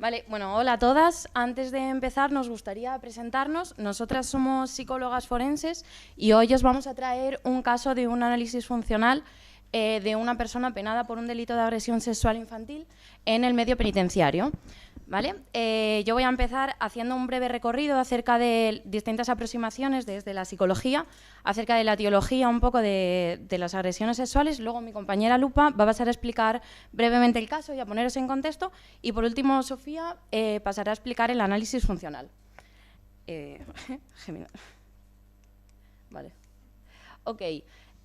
Vale, bueno, hola a todas. Antes de empezar nos gustaría presentarnos. Nosotras somos psicólogas forenses y hoy os vamos a traer un caso de un análisis funcional de una persona penada por un delito de agresión sexual infantil en el medio penitenciario. ¿Vale? Yo voy a empezar haciendo un breve recorrido acerca de distintas aproximaciones desde la psicología, acerca de la etiología un poco de las agresiones sexuales. Luego mi compañera Lupa va a pasar a explicar brevemente el caso y a poneros en contexto. Y por último, Sofía pasará a explicar el análisis funcional. Vale. Ok.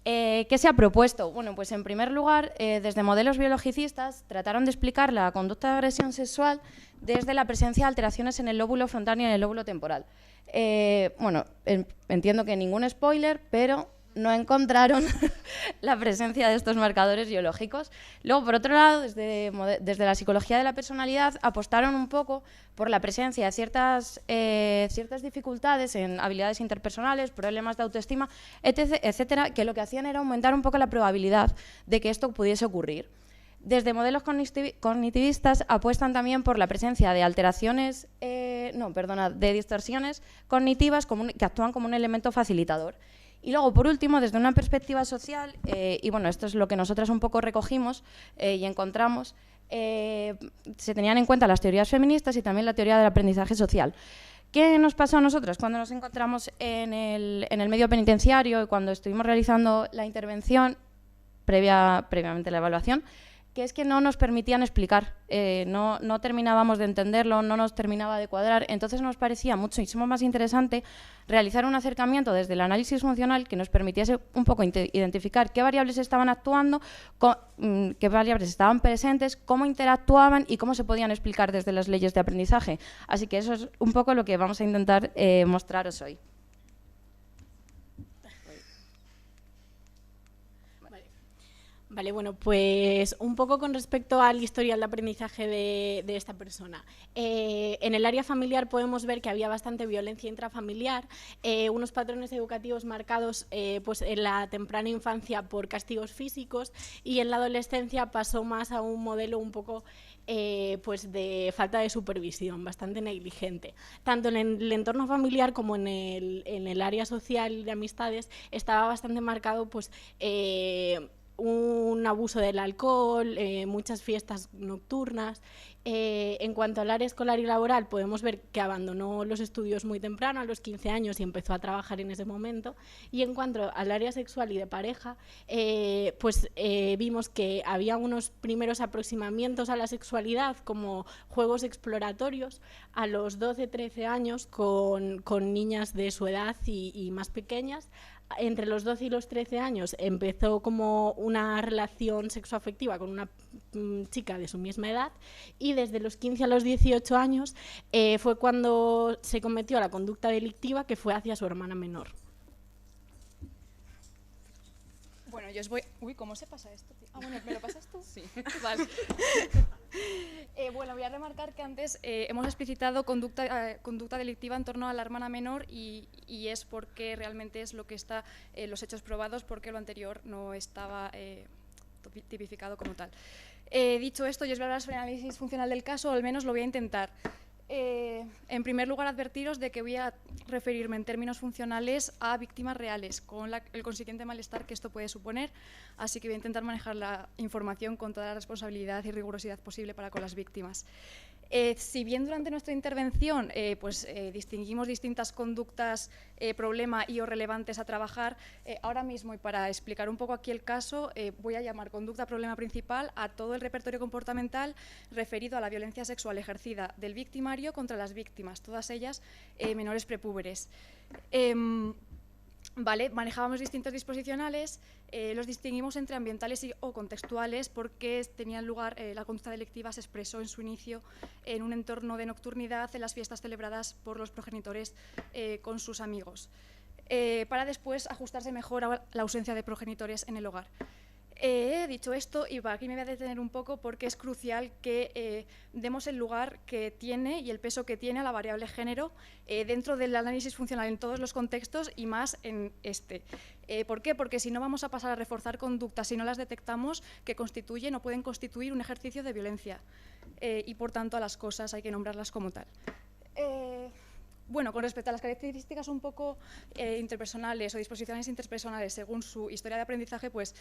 ¿Qué se ha propuesto? Bueno, pues en primer lugar, desde modelos biologicistas trataron de explicar la conducta de agresión sexual desde la presencia de alteraciones en el lóbulo frontal y en el lóbulo temporal. Bueno, entiendo que ningún spoiler, pero no encontraron la presencia de estos marcadores biológicos. Luego, por otro lado, desde la psicología de la personalidad, apostaron un poco por la presencia de ciertas dificultades en habilidades interpersonales, problemas de autoestima, etc., etcétera, que lo que hacían era aumentar un poco la probabilidad de que esto pudiese ocurrir. Desde modelos cognitivistas apuestan también por la presencia de alteraciones, de distorsiones cognitivas que actúan como un elemento facilitador. Y luego, por último, desde una perspectiva social, y bueno, esto es lo que nosotras un poco recogimos y encontramos, se tenían en cuenta las teorías feministas y también la teoría del aprendizaje social. ¿Qué nos pasó a nosotros cuando nos encontramos en el medio penitenciario y cuando estuvimos realizando la intervención previamente la evaluación? Que es que no nos permitían explicar, no terminábamos de entenderlo, no nos terminaba de cuadrar. Entonces nos parecía muchísimo más interesante realizar un acercamiento desde el análisis funcional que nos permitiese un poco identificar qué variables estaban actuando, qué variables estaban presentes, cómo interactuaban y cómo se podían explicar desde las leyes de aprendizaje. Así que eso es un poco lo que vamos a intentar mostraros hoy. Vale, bueno, pues un poco con respecto al historial de aprendizaje de esta persona. En el área familiar podemos ver que había bastante violencia intrafamiliar, unos patrones educativos marcados pues en la temprana infancia por castigos físicos, y en la adolescencia pasó más a un modelo un poco pues de falta de supervisión, bastante negligente. Tanto en el entorno familiar como en el área social de amistades estaba bastante marcado pues un abuso del alcohol, muchas fiestas nocturnas. En cuanto al área escolar y laboral, podemos ver que abandonó los estudios muy temprano, a los 15 años, y empezó a trabajar en ese momento. Y en cuanto al área sexual y de pareja, vimos que había unos primeros aproximamientos a la sexualidad como juegos exploratorios a los 12-13 años con niñas de su edad y más pequeñas. Entre los 12 y los 13 años empezó como una relación sexoafectiva con una chica de su misma edad, y desde los 15 a los 18 años fue cuando se cometió la conducta delictiva, que fue hacia su hermana menor. Bueno, yo os voy... Uy, ¿cómo se pasa esto? Ah, bueno, ¿me lo pasas tú? Sí. Vale. Bueno, voy a remarcar que antes hemos explicitado conducta delictiva en torno a la hermana menor y es porque realmente es lo que está en los hechos probados, porque lo anterior no estaba tipificado como tal. Dicho esto, yo os voy a hablar sobre el análisis funcional del caso, o al menos lo voy a intentar. En primer lugar, advertiros de que voy a referirme en términos funcionales a víctimas reales, con el consiguiente malestar que esto puede suponer, así que voy a intentar manejar la información con toda la responsabilidad y rigurosidad posible para con las víctimas. Si bien durante nuestra intervención distinguimos distintas conductas problema y o relevantes a trabajar, ahora mismo, y para explicar un poco aquí el caso, voy a llamar conducta problema principal a todo el repertorio comportamental referido a la violencia sexual ejercida del victimario contra las víctimas, todas ellas menores prepúberes. Vale, manejábamos distintos disposicionales, los distinguimos entre ambientales o contextuales porque tenían lugar, la conducta delictiva se expresó en su inicio en un entorno de nocturnidad en las fiestas celebradas por los progenitores con sus amigos, para después ajustarse mejor a la ausencia de progenitores en el hogar. Dicho esto, y aquí me voy a detener un poco porque es crucial que demos el lugar que tiene y el peso que tiene a la variable género dentro del análisis funcional en todos los contextos y más en este. ¿Por qué? Porque si no vamos a pasar a reforzar conductas, si no las detectamos, que constituyen o pueden constituir un ejercicio de violencia. Y por tanto a las cosas hay que nombrarlas como tal. Bueno, con respecto a las características un poco interpersonales o disposiciones interpersonales según su historia de aprendizaje, pues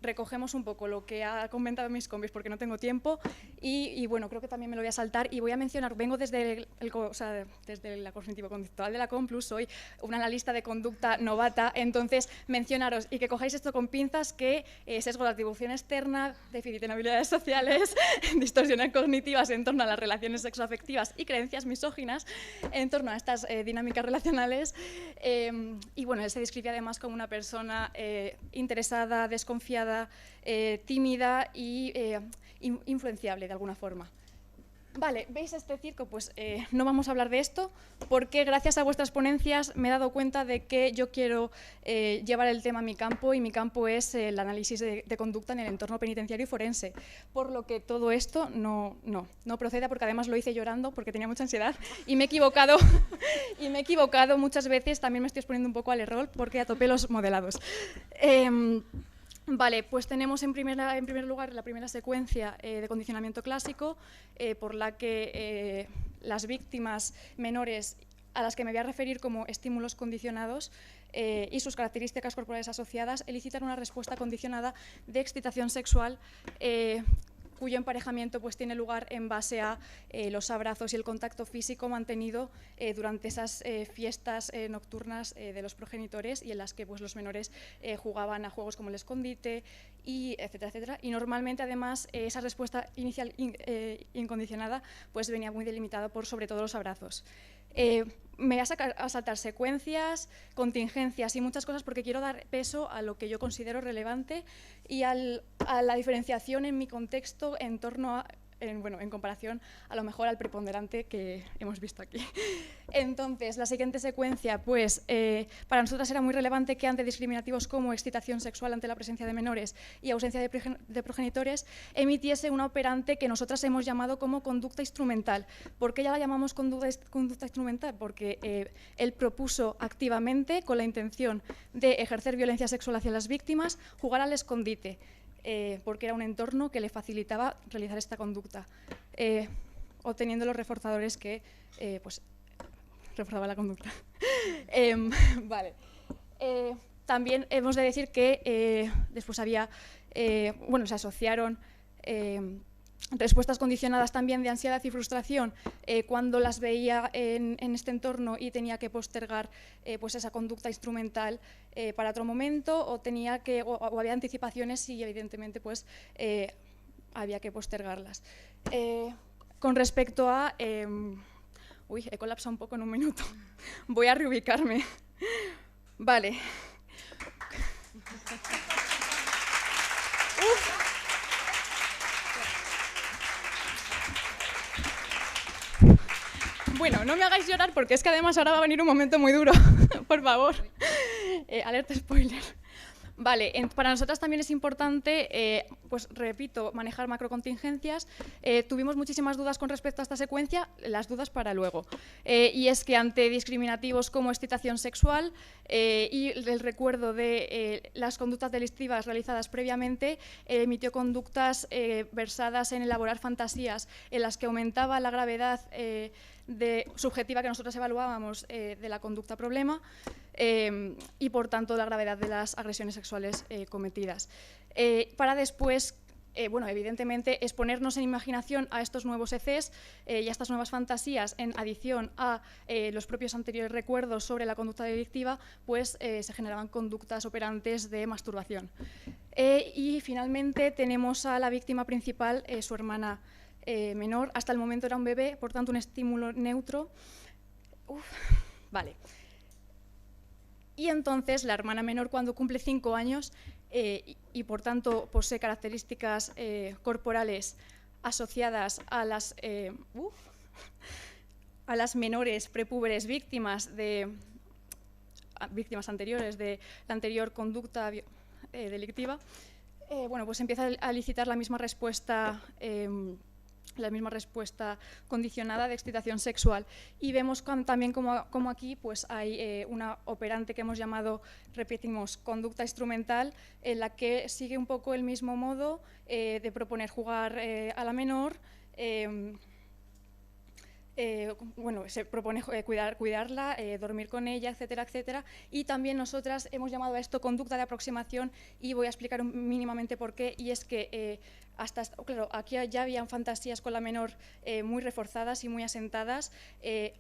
recogemos un poco lo que ha comentado mis compis porque no tengo tiempo y bueno, creo que también me lo voy a saltar y voy a mencionar, vengo desde, desde la cognitivo-conductual de la Complus, soy una analista de conducta novata, entonces mencionaros y que cojáis esto con pinzas que sesgo de atribución externa, déficit en habilidades sociales, distorsiones cognitivas en torno a las relaciones sexoafectivas y creencias misóginas en torno a estas dinámicas relacionales y bueno, él se describe además como una persona interesada, desconfiada, tímida y influenciable de alguna forma. Vale, ¿veis este circo? Pues no vamos a hablar de esto porque gracias a vuestras ponencias me he dado cuenta de que yo quiero llevar el tema a mi campo y mi campo es el análisis de conducta en el entorno penitenciario y forense, por lo que todo esto no proceda porque además lo hice llorando porque tenía mucha ansiedad y me he equivocado muchas veces, también me estoy exponiendo un poco al error porque atopé los modelados. Vale, pues tenemos en primer lugar la primera secuencia de condicionamiento clásico por la que las víctimas menores a las que me voy a referir como estímulos condicionados y sus características corporales asociadas elicitan una respuesta condicionada de excitación sexual cuyo emparejamiento pues, tiene lugar en base a los abrazos y el contacto físico mantenido durante esas fiestas nocturnas de los progenitores y en las que pues, los menores jugaban a juegos como el escondite, y etcétera, etcétera. Y normalmente, además, esa respuesta inicial incondicionada pues, venía muy delimitada por sobre todo los abrazos. Me voy a saltar secuencias, contingencias y muchas cosas porque quiero dar peso a lo que yo considero relevante y a la diferenciación en mi contexto en torno a, en comparación a lo mejor al preponderante que hemos visto aquí. Entonces, la siguiente secuencia, pues para nosotras era muy relevante que ante discriminativos como excitación sexual ante la presencia de menores y ausencia de progenitores, emitiese una operante que nosotras hemos llamado como conducta instrumental. ¿Por qué ya la llamamos conducta instrumental? Porque él propuso activamente, con la intención de ejercer violencia sexual hacia las víctimas, jugar al escondite. Porque era un entorno que le facilitaba realizar esta conducta, obteniendo los reforzadores que pues, reforzaba la conducta. Vale. También hemos de decir que después había, bueno, se asociaron respuestas condicionadas también de ansiedad y frustración cuando las veía en este entorno y tenía que postergar pues esa conducta instrumental para otro momento o había anticipaciones y evidentemente pues había que postergarlas. Con respecto a... uy, he colapsado un poco en un minuto. Voy a reubicarme. Vale. Bueno, no me hagáis llorar porque es que además ahora va a venir un momento muy duro, por favor. Alerta spoiler. Vale, para nosotras también es importante, pues repito, manejar macrocontingencias. Tuvimos muchísimas dudas con respecto a esta secuencia, las dudas para luego. Y es que ante discriminativos como excitación sexual y el recuerdo de las conductas delictivas realizadas previamente, emitió conductas versadas en elaborar fantasías en las que aumentaba la gravedad subjetiva que nosotros evaluábamos de la conducta problema y por tanto la gravedad de las agresiones sexuales cometidas. Para después, bueno, evidentemente exponernos en imaginación a estos nuevos ECs y a estas nuevas fantasías en adición a los propios anteriores recuerdos sobre la conducta delictiva, pues se generaban conductas operantes de masturbación. Y finalmente tenemos a la víctima principal, su hermana menor, hasta el momento era un bebé, por tanto un estímulo neutro. Vale. Y entonces la hermana menor, cuando cumple 5 años y por tanto posee características corporales asociadas a las menores prepúberes víctimas anteriores de la anterior conducta delictiva, bueno, pues empieza a elicitar la misma respuesta la misma respuesta condicionada de excitación sexual. Y vemos también como aquí pues, hay una operante que hemos llamado, repetimos, conducta instrumental, en la que sigue un poco el mismo modo de proponer jugar a la menor. Bueno, se propone cuidarla, dormir con ella, etcétera, etcétera. Y también nosotras hemos llamado a esto conducta de aproximación y voy a explicar mínimamente por qué. Y es que claro, aquí ya habían fantasías con la menor muy reforzadas y muy asentadas.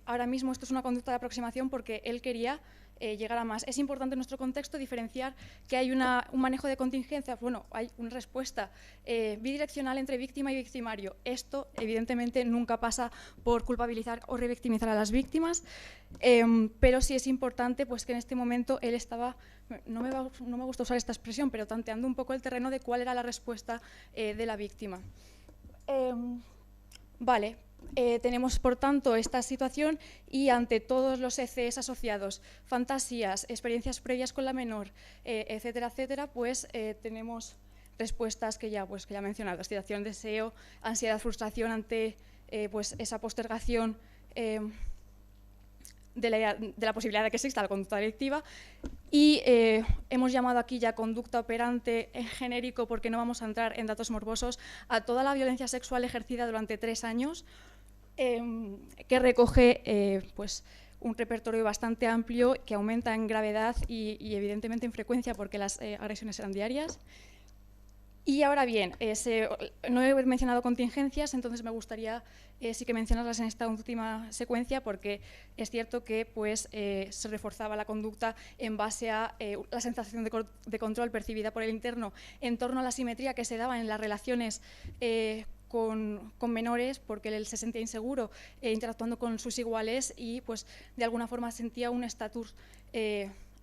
Ahora mismo esto es una conducta de aproximación porque él quería llegar a más. Es importante en nuestro contexto diferenciar que hay un manejo de contingencias, bueno, hay una respuesta bidireccional entre víctima y victimario. Esto, evidentemente, nunca pasa por culpabilizar o revictimizar a las víctimas, pero sí es importante pues, que en este momento él estaba, no me gusta usar esta expresión, pero tanteando un poco el terreno de cuál era la respuesta de la víctima. Vale. Tenemos, por tanto, esta situación y ante todos los ECEs asociados, fantasías, experiencias previas con la menor, etcétera, etcétera, pues tenemos respuestas que ya he mencionado, excitación, deseo, ansiedad, frustración ante pues esa postergación de la posibilidad de que exista la conducta delictiva. Y hemos llamado aquí ya conducta operante en genérico, porque no vamos a entrar en datos morbosos, a toda la violencia sexual ejercida durante 3 años, que recoge pues, un repertorio bastante amplio que aumenta en gravedad y evidentemente en frecuencia porque las agresiones eran diarias. Y ahora bien, no he mencionado contingencias, entonces me gustaría sí que mencionarlas en esta última secuencia, porque es cierto que pues, se reforzaba la conducta en base a la sensación de control percibida por el interno en torno a la simetría que se daba en las relaciones con menores, porque él se sentía inseguro interactuando con sus iguales y pues, de alguna forma sentía un estatus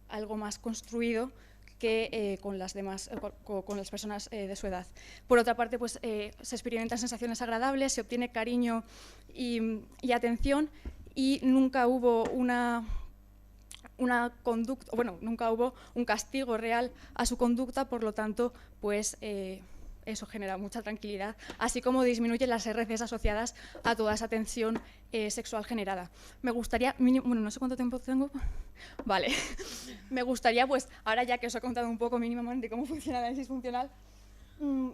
algo más construido que con las demás, con las personas de su edad. Por otra parte, pues, se experimentan sensaciones agradables, se obtiene cariño y atención, y nunca hubo una conducta, bueno, nunca hubo un castigo real a su conducta, por lo tanto, pues eso genera mucha tranquilidad, así como disminuye las RCs asociadas a toda esa tensión sexual generada. Me gustaría, bueno, no sé cuánto tiempo tengo, vale, me gustaría, pues, ahora ya que os he contado un poco mínimamente cómo funciona el análisis funcional,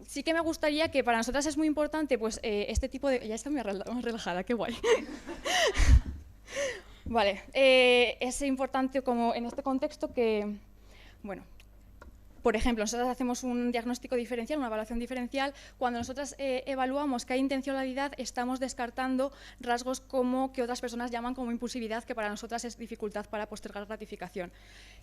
sí que me gustaría que para nosotras es muy importante, pues, este tipo de... Ya está muy relajada, qué guay. Vale, es importante como en este contexto que, bueno, por ejemplo, nosotros hacemos un diagnóstico diferencial, una evaluación diferencial. Cuando nosotras evaluamos que hay intencionalidad, estamos descartando rasgos como que otras personas llaman como impulsividad, que para nosotras es dificultad para postergar gratificación.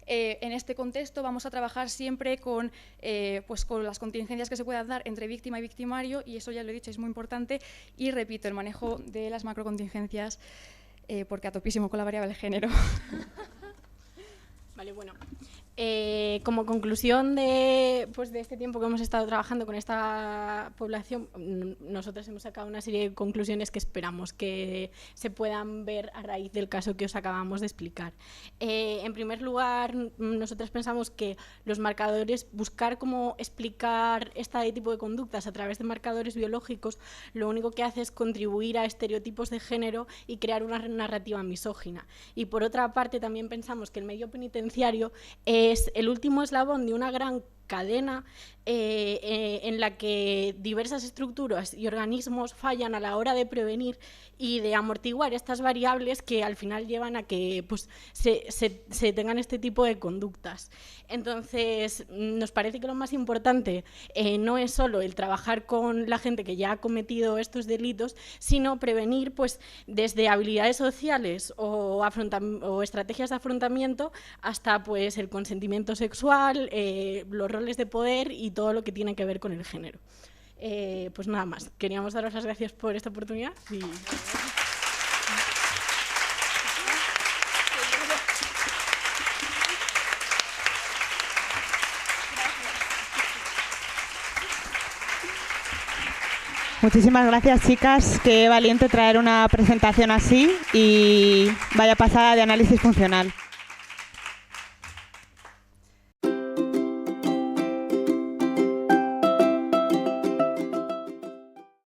En este contexto vamos a trabajar siempre con las contingencias que se puedan dar entre víctima y victimario, y eso ya lo he dicho, es muy importante. Y repito, el manejo de las macrocontingencias, porque a topísimo con la variable de género. Vale, bueno. Como conclusión de este tiempo que hemos estado trabajando con esta población, nosotros hemos sacado una serie de conclusiones que esperamos que se puedan ver a raíz del caso que os acabamos de explicar. En primer lugar, nosotros pensamos que los marcadores, buscar cómo explicar este tipo de conductas a través de marcadores biológicos, lo único que hace es contribuir a estereotipos de género y crear una narrativa misógina. Y por otra parte, también pensamos que el medio penitenciario es el último eslabón de una gran cadena en la que diversas estructuras y organismos fallan a la hora de prevenir y de amortiguar estas variables que al final llevan a que pues, se tengan este tipo de conductas. Entonces, nos parece que lo más importante no es solo el trabajar con la gente que ya ha cometido estos delitos, sino prevenir pues, desde habilidades sociales o estrategias de afrontamiento hasta pues, el consentimiento sexual, los roles de poder y todo lo que tiene que ver con el género. Pues nada más, queríamos daros las gracias por esta oportunidad. Muchísimas gracias, chicas. Qué valiente traer una presentación así y vaya pasada de análisis funcional.